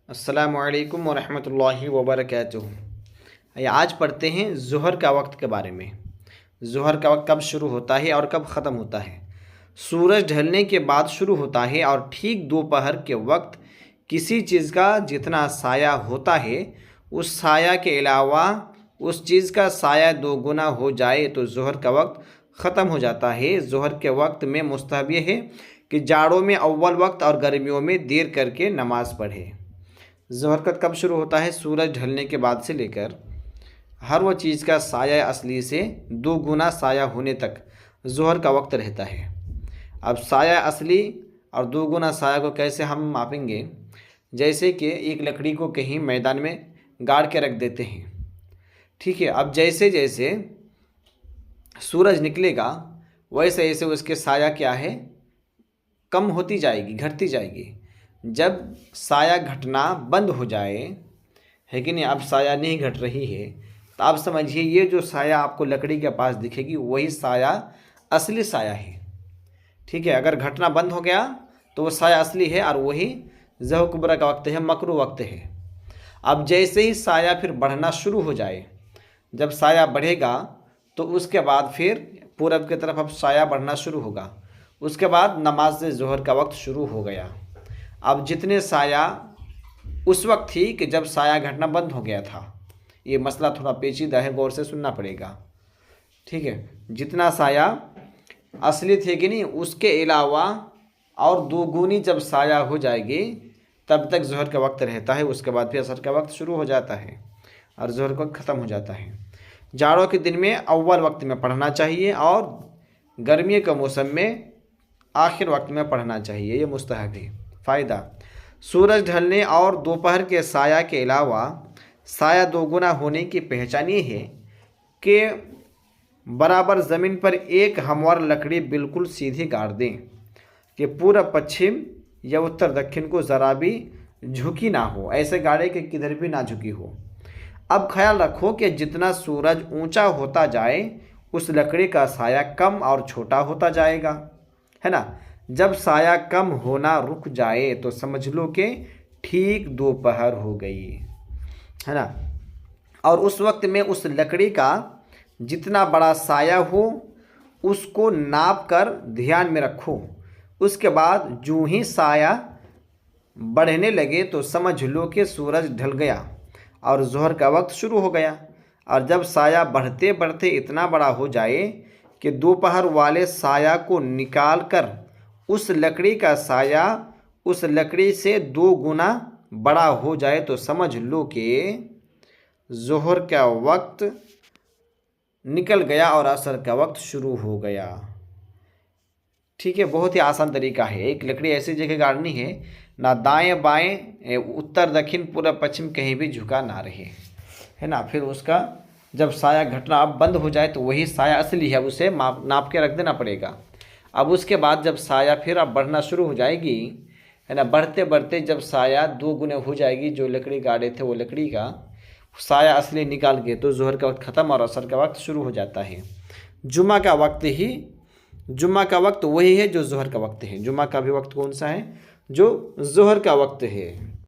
अस्सलामुअलैकुम वरहमतुल्लाहि वबरकातुहू। आज पढ़ते हैं ज़ोहर का वक्त के बारे में। ज़ोहर का वक्त कब शुरू होता है और कब ख़त्म होता है। सूरज ढलने के बाद शुरू होता है और ठीक दोपहर के वक्त किसी चीज़ का जितना साया होता है उस साया के अलावा उस चीज़ का साया दो गुना हो जाए तो ज़ोहर का वक्त ख़त्म हो जाता है। ज़ोहर के वक्त में मुस्तहब ये है कि जाड़ों में अव्वल वक्त और गर्मियों में देर करके नमाज़ पढ़े। ज़ोहर का कब शुरू होता है? सूरज ढलने के बाद से लेकर हर वो चीज़ का साया असली से दो गुना साया होने तक ज़ोहर का वक्त रहता है। अब साया असली और दो गुना साया को कैसे हम मापेंगे? जैसे कि एक लकड़ी को कहीं मैदान में गाड़ के रख देते हैं, ठीक है। अब जैसे जैसे सूरज निकलेगा वैसे वैसे उसके साया क्या है, कम होती जाएगी, घटती जाएगी। जब साया घटना बंद हो जाए, है कि नहीं, अब साया नहीं घट रही है, तो आप समझिए ये जो साया आपको लकड़ी के पास दिखेगी वही साया असली साया है, ठीक है। अगर घटना बंद हो गया तो वो साया असली है और वही ज़ोहर कुबरा का वक्त है, मकरू वक्त है। अब जैसे ही साया फिर बढ़ना शुरू हो जाए, जब साया बढ़ेगा तो उसके बाद फिर पूरब की तरफ अब साया बढ़ना शुरू होगा। उसके बाद नमाज ज़ोहर का वक्त शुरू हो गया। अब जितने साया उस वक्त थी कि जब साया घटना बंद हो गया था, ये मसला थोड़ा पेचीदा है, गौर से सुनना पड़ेगा, ठीक है। जितना साया असली थे कि नहीं उसके अलावा और दोगुनी जब साया हो जाएगी तब तक ज़ोहर का वक्त रहता है। उसके बाद फिर असर का वक्त शुरू हो जाता है और ज़ोहर का वक्त ख़त्म हो जाता है। जाड़ों के दिन में अव्वल वक्त में पढ़ना चाहिए और गर्मियों के मौसम में आखिर वक्त में पढ़ना चाहिए, ये मुस्तहब है। फ़ायदा, सूरज ढलने और दोपहर के साया के अलावा साया दोगुना होने की पहचान ये है कि बराबर ज़मीन पर एक हमवार लकड़ी बिल्कुल सीधी गाड़ दें कि पूरब पश्चिम या उत्तर दक्षिण को ज़रा भी झुकी ना हो, ऐसे गाड़े कि किधर भी ना झुकी हो। अब ख्याल रखो कि जितना सूरज ऊंचा होता जाए उस लकड़ी का साया कम और छोटा होता जाएगा, है ना। जब साया कम होना रुक जाए तो समझ लो कि ठीक दोपहर हो गई, है ना। और उस वक्त में उस लकड़ी का जितना बड़ा साया हो उसको नाप कर ध्यान में रखो। उसके बाद जो ही साया बढ़ने लगे तो समझ लो कि सूरज ढल गया और ज़ोहर का वक्त शुरू हो गया। और जब साया बढ़ते बढ़ते इतना बड़ा हो जाए कि दोपहर वाले साया को निकाल कर उस लकड़ी का साया उस लकड़ी से दो गुना बड़ा हो जाए तो समझ लो कि ज़ोहर का वक्त निकल गया और असर का वक्त शुरू हो गया, ठीक है। बहुत ही आसान तरीका है। एक लकड़ी ऐसी जगह गाड़नी है ना दाएं बाएं उत्तर दक्षिण पूरब पश्चिम कहीं भी झुका ना रहे, है ना। फिर उसका जब साया घटना अब बंद हो जाए तो वही साया असली है, उसे नाप के रख देना पड़ेगा। अब उसके बाद जब साया फिर अब बढ़ना शुरू हो जाएगी, है ना, बढ़ते बढ़ते जब साया दो गुने हो जाएगी, जो लकड़ी गाड़े थे वो लकड़ी का साया असली निकाल के, तो ज़ोहर का वक्त ख़त्म और असर का वक्त शुरू हो जाता है। जुमा का वक्त वही है जो ज़ोहर का वक्त है। जुमा का भी वक्त कौन सा है? जो ज़ोहर का वक्त है।